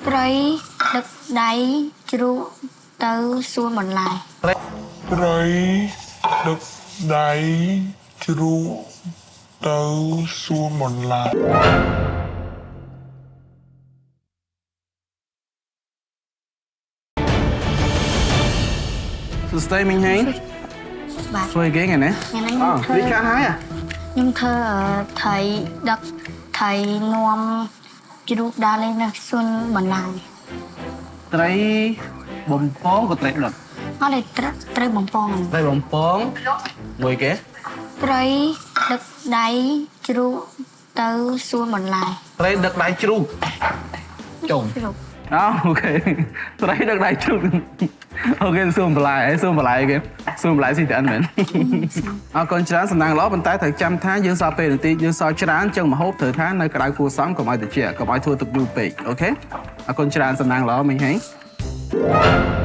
ត្រីដឹកដៃជ្រូកទៅសួនបន្លែត្រីដឹកដៃជ្រូកទៅសួនបន្លែសួស្តីមិញហេង បាទ ធ្វើអីគេថ្ងៃនេះ ថ្ងៃនេះ វាខានហើយ ខ្ញុំធ្វើត្រីដឹកត្រីនាំជ្រូកដើរលេងនៅសួនបន្លែ ត្រីបំពងក៏ត្រីដុត អត់ទេត្រីបំពង ត្រីបំពងមួយគេ ត្រីដឹកដៃជ្រូកទៅសួនបន្លែ ត្រីដឹកដៃជ្រូកចុង ជ្រូក អូខេត្រីដឹកដៃជ្រូកអូខេសួនបន្លែសួនបន្លែគេសួនបន្លែស៊ីតែអិនមែនអរគុណច្រើនសំណាងល្អប៉ុន្តែត្រូវចាំថាយើងសល់ពេលនាទីយើងសល់ច្រើនចឹងមហូបត្រូវថានៅក្តៅគួរសមកុំឲ្យត្រជាក់កុំឲ្យធ្វើទឹកយូរពេកអូខេអរគុណច្រើនសំណាងល្អមិញហេ